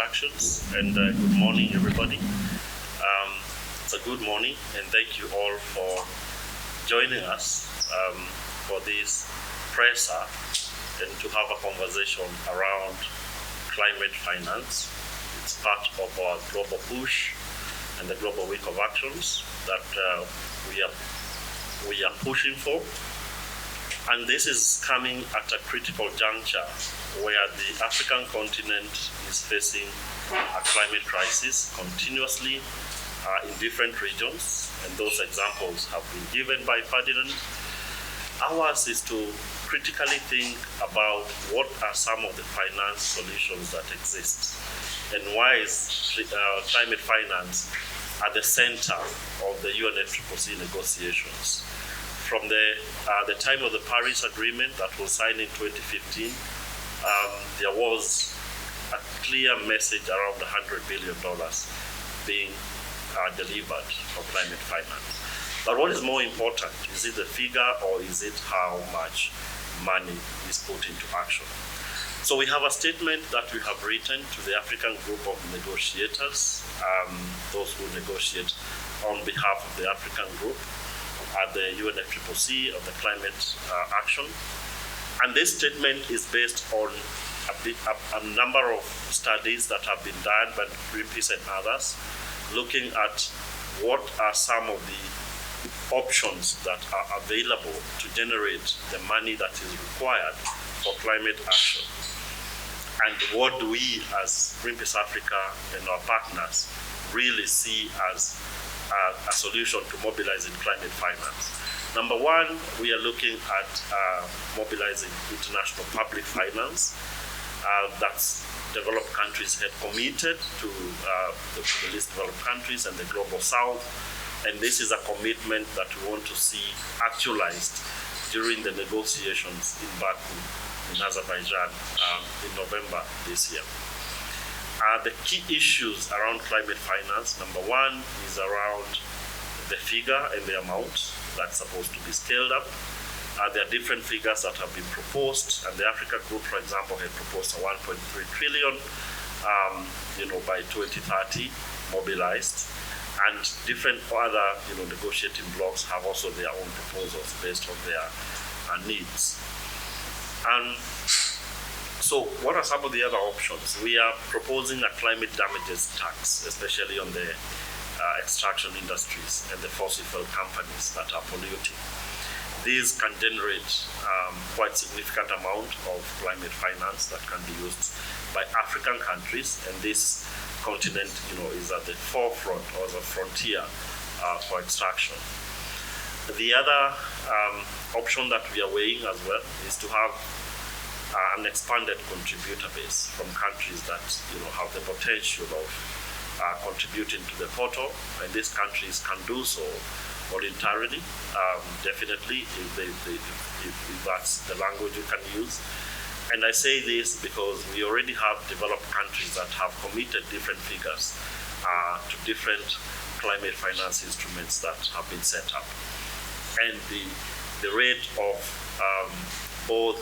introductions, and good morning, everybody. It's a good morning, and thank you all for joining us for this presser and to have a conversation around climate finance. It's part of our global push and the global week of actions that we are pushing for. And this is coming at a critical juncture where the African continent is facing a climate crisis continuously in different regions, and those examples have been given by Ferdinand. Ours is to critically think about what are some of the finance solutions that exist, and why is climate finance at the center of the UNFCCC negotiations. From the time of the Paris Agreement that was signed in 2015, there was a clear message around $100 billion being delivered for climate finance. But what is more important? Is it the figure, or is it how much money is put into action? So we have a statement that we have written to the African group of negotiators, those who negotiate on behalf of the African group at the UNFCCC of the climate action. And this statement is based on a number of studies that have been done by Greenpeace and others, looking at what are some of the options that are available to generate the money that is required for climate action. And what do we as Greenpeace Africa and our partners really see as a solution to mobilizing climate finance? Number one, we are looking at mobilizing international public finance. That's developed countries have committed to the least developed countries and the global south. And this is a commitment that we want to see actualized during the negotiations in Baku, in Azerbaijan, in November this year. The key issues around climate finance, number one, is around the figure and the amount that's supposed to be scaled up. There are different figures that have been proposed, and the Africa Group, for example, had proposed a 1.3 trillion, by 2030 mobilized, and different other, negotiating blocs have also their own proposals based on their needs. And so what are some of the other options? We are proposing a climate damages tax, especially on the extraction industries and the fossil fuel companies that are polluting. These can generate quite significant amount of climate finance that can be used by African countries, and this continent, is at the forefront or the frontier for extraction. The other option that we are weighing as well is to have an expanded contributor base from countries that have the potential of contributing to the portal, and these countries can do so voluntarily, definitely, if that's the language you can use. And I say this because we already have developed countries that have committed different figures to different climate finance instruments that have been set up. And the rate of both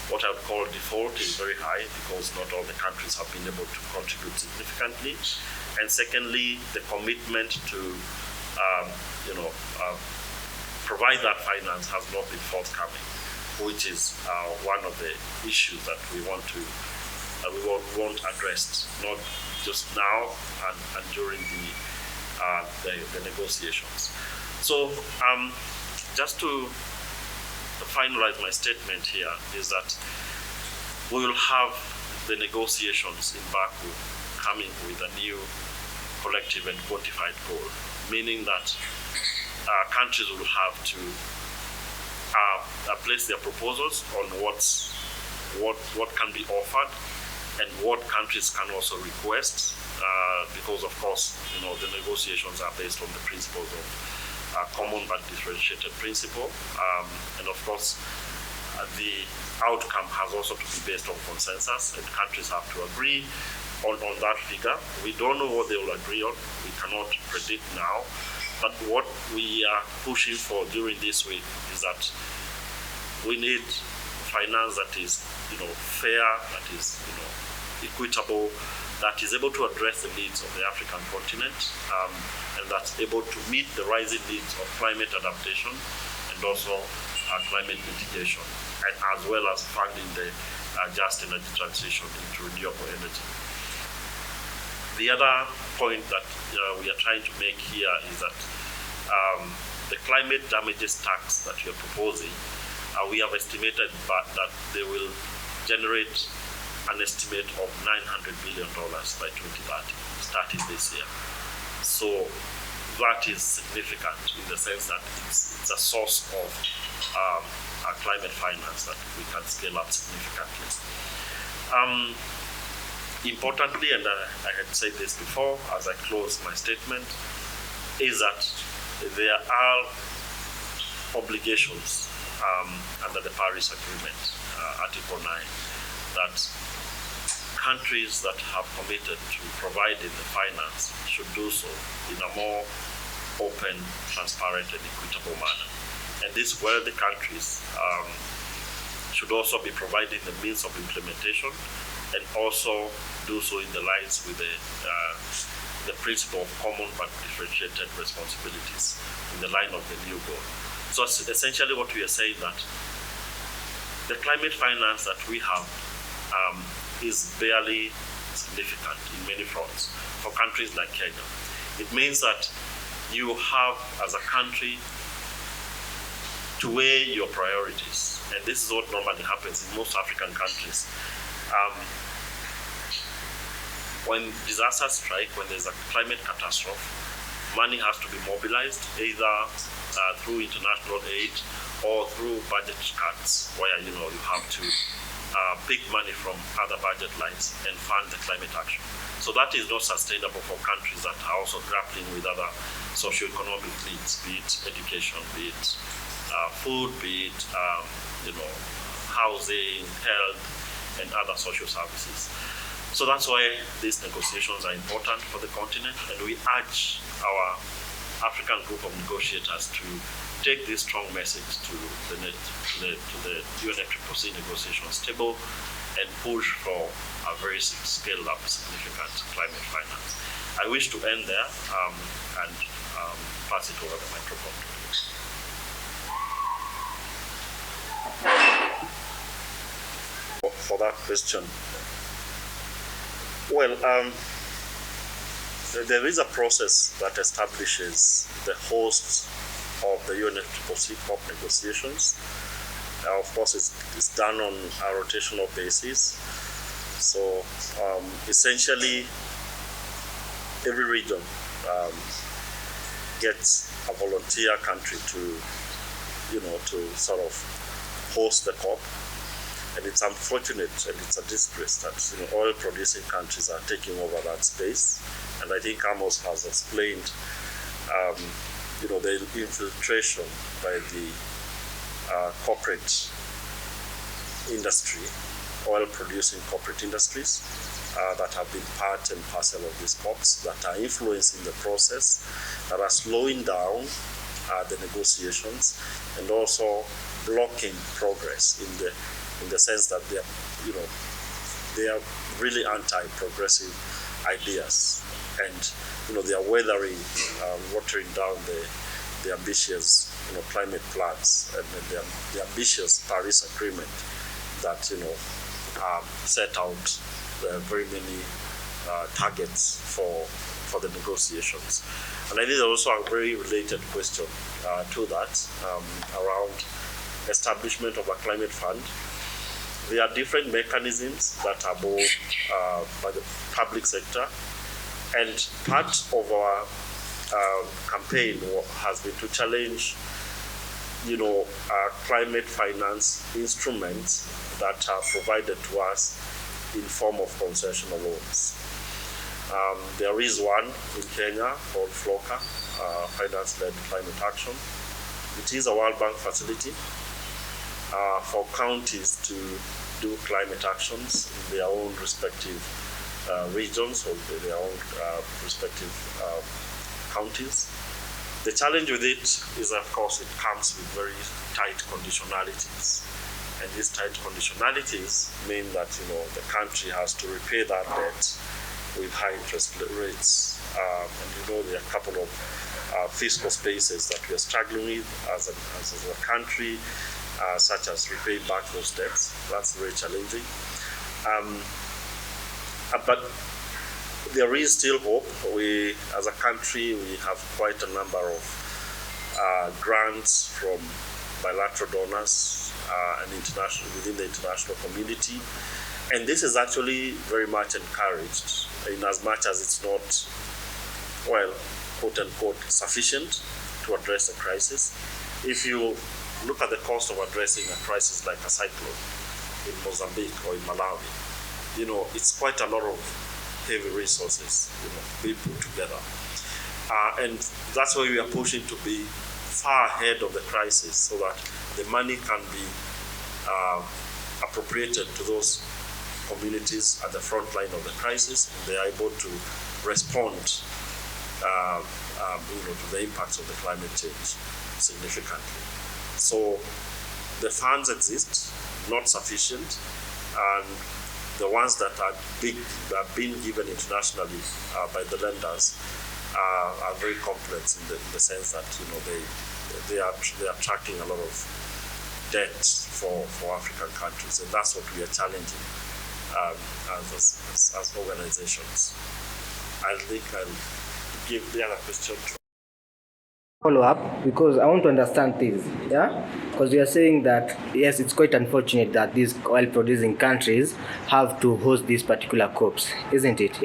what I would call default is very high, because not all the countries have been able to contribute significantly. And secondly, the commitment to provide that finance has not been forthcoming, which is one of the issues that we want addressed, not just now and during the negotiations. So just to finalize my statement here is that we will have the negotiations in Baku coming with a new collective and quantified goal, meaning that countries will have to place their proposals on what can be offered and what countries can also request, because of course the negotiations are based on the principles of common but differentiated principle, and of course the outcome has also to be based on consensus, and countries have to agree on that figure. We don't know what they will agree on. We cannot predict now, but what we are pushing for during this week is that we need finance that is fair, that is equitable, that is able to address the needs of the African continent, and that's able to meet the rising needs of climate adaptation and also climate mitigation, and as well as funding the just energy transition into renewable energy. The other point that we are trying to make here is that the climate damages tax that we are proposing, we have estimated that they will generate an estimate of $900 billion by 2030, starting this year. So that is significant in the sense that it's a source of climate finance that we can scale up significantly. Importantly, and I had said this before as I close my statement, is that there are obligations under the Paris Agreement, Article 9, that countries that have committed to providing the finance should do so in a more open, transparent, and equitable manner. And these wealthy countries should also be providing the means of implementation, and also do so in the lines with the principle of common but differentiated responsibilities in the line of the new goal. So essentially what we are saying that the climate finance that we have is barely significant in many fronts for countries like Kenya. It means that you have, as a country, to weigh your priorities. And this is what normally happens in most African countries. When disasters strike, when there's a climate catastrophe, money has to be mobilized, either through international aid or through budget cuts, where you have to pick money from other budget lines and fund the climate action. So that is not sustainable for countries that are also grappling with other socio-economic needs, be it education, be it food, be it housing, health, and other social services. So that's why these negotiations are important for the continent, and we urge our African group of negotiators to take this strong message to the UNFCCC negotiations table and push for a very scaled up, significant climate finance. I wish to end there and pass it over the microphone to you. For that question, well, there is a process that establishes the host of the UNFCCC COP negotiations. Of course, it's done on a rotational basis. So essentially, every region gets a volunteer country to sort of host the COP. And it's unfortunate and it's a disgrace that oil-producing countries are taking over that space. And I think Amos has explained, the infiltration by the corporate industry, oil-producing corporate industries that have been part and parcel of these COPs, that are influencing the process, that are slowing down the negotiations, and also blocking progress in the sense that they are really anti-progressive ideas, and they are watering down the ambitious climate plans and the ambitious Paris Agreement that set out very many targets for the negotiations. And I think there's also a very related question to that around establishment of a climate fund. There are different mechanisms that are bought by the public sector, and part of our campaign has been to challenge, climate finance instruments that are provided to us in form of concessional loans. There is one in Kenya called FLOCA, Finance-Led Climate Action. It is a World Bank facility for counties to do climate actions in their own respective regions or their own respective counties. The challenge with it is, of course, it comes with very tight conditionalities. And these tight conditionalities mean that the country has to repay that debt with high interest rates. And there are a couple of fiscal spaces that we are struggling with as a country, such as repaying back those debts. That's very challenging. But there is still hope. We, as a country, we have quite a number of grants from bilateral donors and within the international community. And this is actually very much encouraged, in as much as it's not, well, quote unquote, sufficient to address the crisis. If you look at the cost of addressing a crisis like a cyclone in Mozambique or in Malawi, it's quite a lot of heavy resources, being put together. And that's why we are pushing to be far ahead of the crisis so that the money can be appropriated to those communities at the front line of the crisis. They are able to respond to the impacts of the climate change significantly. So the funds exist, not sufficient, and the ones that are being given internationally by the lenders are very complex in the sense that they are attracting a lot of debt for African countries, and that's what we are challenging as organizations. I think I'll give the other question to follow up, because I want to understand this, because we are saying that yes, it's quite unfortunate that these oil producing countries have to host these particular COPs, isn't it?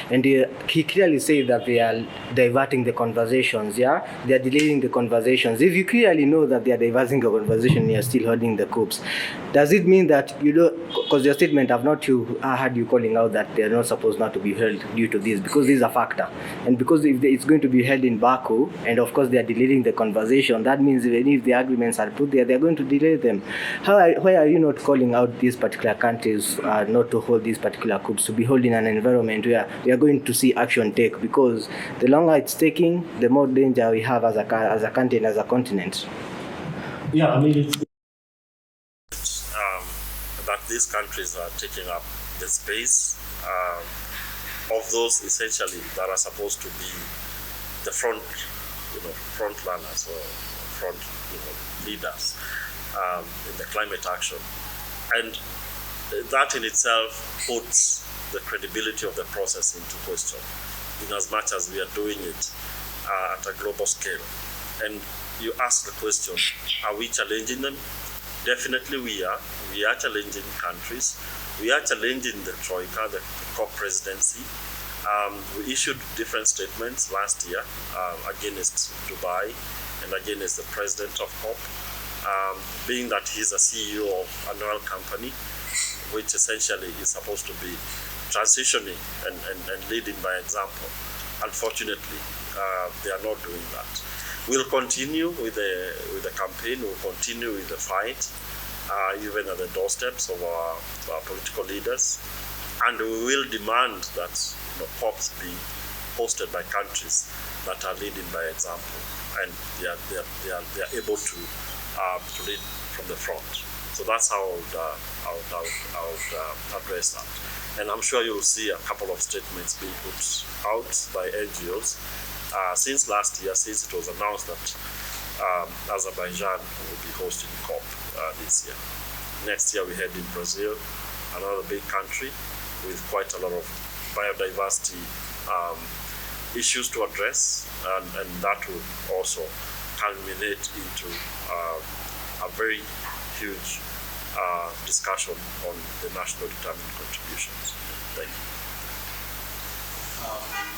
And he clearly says that they are diverting the conversations, they are delaying the conversations. If you clearly know that they are diverting the conversation, you are still holding the COPs, does it mean that because your statement have not heard you calling out that they are not supposed not to be held due to this, because this is a factor, and because if it's going to be held in Baku, and of course they are delaying the conversation, that means even if the agreements are put there, they're going to delay them. Why are you not calling out these particular countries not to hold these particular COPs, to be held in an environment where we are going to see action take? Because the longer it's taking, the more danger we have as a country and as a continent. Yeah, I mean, it's that these countries are taking up the space of those essentially that are supposed to be the front runners or front leaders in the climate action, and that in itself puts the credibility of the process into question, in as much as we are doing it at a global scale. And you ask the question, are we challenging them? Definitely we are. We are challenging countries. We are challenging the Troika, the COP presidency. We issued different statements last year against Dubai and against the president of COP, being that he's a CEO of an oil company, which essentially is supposed to be transitioning and leading by example. Unfortunately, they are not doing that. We'll continue with the campaign. We'll continue with the fight, even at the doorsteps of our political leaders, and we will demand that COPs be hosted by countries that are leading by example, and they are able to lead from the front. So that's how I would address that. And I'm sure you'll see a couple of statements being put out by NGOs since last year, since it was announced that Azerbaijan will be hosting COP this year. Next year we head in Brazil, another big country with quite a lot of biodiversity issues to address, and that will also culminate into a very huge discussion on the national determined contributions. Thank you.